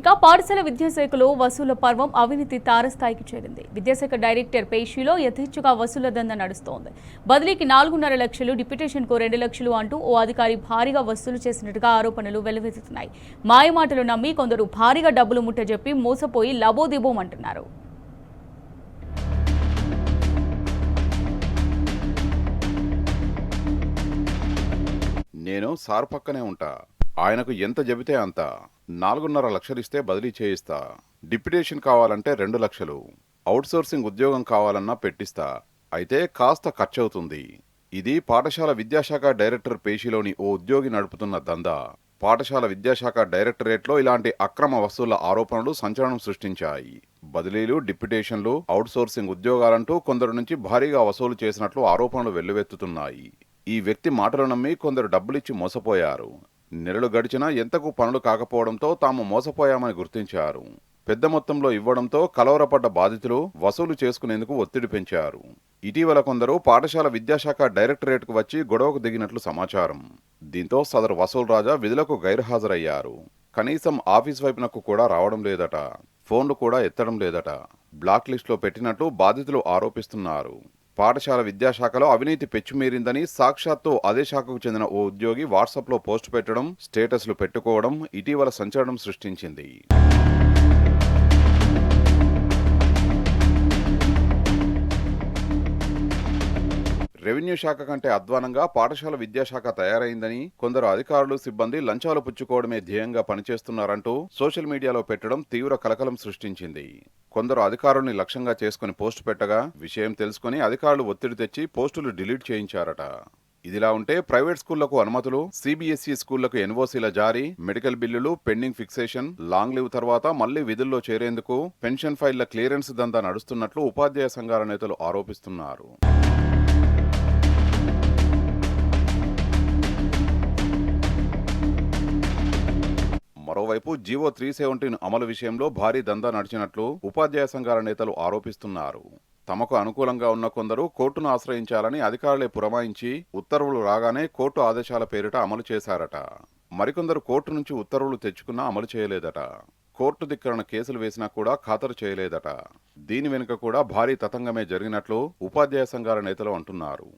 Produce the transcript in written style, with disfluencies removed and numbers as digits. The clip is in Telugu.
ఇక పాఠశాల విద్యాశాఖలో వసూల పర్వం అవినీతి తారస్థాయికి చేరింది. విద్యాశాఖ డైరెక్టర్ పేషీలో యథేచ్ఛగా వసూల దందా నడుస్తోంది. బదిలీకి 4.5 లక్షలు, డిప్యూటేషన్కు 2 లక్షలు అంటూ ఓ అధికారి భారీగా వసూలు చేసినట్టుగా ఆరోపణలు వెల్లువెత్తుతున్నాయి. మాయమాటలు నమ్మి కొందరు భారీగా డబ్బులు ముట్టజెప్పి మోసపోయి లబోదిబోమంటున్నారు. నేను సార్ పక్కనే ఉంటా, ఆయనకు ఎంత చెబితే అంత. 4.5 లక్షలిస్తే బదిలీ చేయిస్తా. డిప్యుటేషన్ కావాలంటే 2 లక్షలు. అవుట్సోర్సింగ్ ఉద్యోగం కావాలన్నా పెట్టిస్తా. అయితే కాస్త ఖర్చవుతుంది. ఇది పాఠశాల విద్యాశాఖ డైరెక్టర్ పేషీలోని ఓ ఉద్యోగి నడుపుతున్న దందా. పాఠశాల విద్యాశాఖ డైరెక్టరేట్లో ఇలాంటి అక్రమ వసూళ్ల ఆరోపణలు సంచలనం సృష్టించాయి. బదిలీలు, డిప్యుటేషన్లు, అవుట్సోర్సింగ్ ఉద్యోగాలంటూ కొందరు నుంచి భారీగా వసూలు చేసినట్లు ఆరోపణలు వెల్లువెత్తుతున్నాయి. ఈ వ్యక్తి మాటలు నమ్మి కొందరు డబ్బులిచ్చి మోసపోయారు. నెలలు గడిచినా ఎంతకు పనులు కాకపోవడంతో తాము మోసపోయామని గుర్తించారు. పెద్ద మొత్తంలో ఇవ్వడంతో కలవరపడ్డ బాధితులు వసూలు చేసుకునేందుకు ఒత్తిడి పెంచారు. ఇటీవల కొందరు పాఠశాల విద్యాశాఖ డైరెక్టరేట్కు వచ్చి గొడవకు దిగినట్లు సమాచారం. దీంతో సదరు వసూలు రాజా విధులకు గైర్హాజరయ్యారు. కనీసం ఆఫీస్ వైపునకు కూడా రావడం లేదట. ఫోన్లు కూడా ఎత్తడం లేదట. బ్లాక్ లిస్టులో పెట్టినట్లు బాధితులు ఆరోపిస్తున్నారు. పాఠశాల విద్యాశాఖలో అవినీతి పెచ్చుమీరిందని సాక్షాత్తు అదే శాఖకు చెందిన ఓ ఉద్యోగి వాట్సాప్లో పోస్టు పెట్టడం, స్టేటస్లు పెట్టుకోవడం ఇటీవల సంచలనం సృష్టించింది. రెవెన్యూ శాఖ కంటే అధ్వానంగా పాఠశాల విద్యాశాఖ తయారైందని, కొందరు అధికారులు, సిబ్బంది లంచాలు పుచ్చుకోవడమే ధ్యేయంగా పనిచేస్తున్నారంటూ సోషల్ మీడియాలో పెట్టడం తీవ్ర కలకలం సృష్టించింది. కొందరు అధికారుల్ని లక్ష్యంగా చేసుకుని పోస్టు పెట్టగా విషయం తెలుసుకుని అధికారులు ఒత్తిడి తెచ్చి పోస్టులు డిలీట్ చేయించారట. ఇదిలా ఉంటే ప్రైవేట్ స్కూళ్లకు అనుమతులు, సిబిఎస్ఈ స్కూళ్లకు ఎన్ఓసీల జారీ, మెడికల్ బిల్లులు, పెండింగ్ ఫిక్సేషన్, లాంగ్ లీవ్ తర్వాత మళ్లీ విధుల్లో చేరేందుకు పెన్షన్ ఫైళ్ల క్లియరెన్స్ దందా నడుస్తున్నట్లు ఉపాధ్యాయ సంఘాల నేతలు ఆరోపిస్తున్నారు. మరోవైపు జీవో 317 అమలు విషయంలో భారీ దందా నడిచినట్లు ఉపాధ్యాయ సంఘాల నేతలు ఆరోపిస్తున్నారు. తమకు అనుకూలంగా ఉన్న కొందరు కోర్టును ఆశ్రయించాలని అధికారులే పురమాయించి ఉత్తర్వులు రాగానే కోర్టు ఆదేశాల పేరిట అమలు చేశారట. మరికొందరు కోర్టు నుంచి ఉత్తర్వులు తెచ్చుకున్నా అమలు చేయలేదట. కోర్టు ధిక్కరణ కేసులు వేసినా కూడా ఖాతరు చేయలేదట. దీని వెనుక కూడా భారీ తతంగమే జరిగినట్లు ఉపాధ్యాయ సంఘాల నేతలు అంటున్నారు.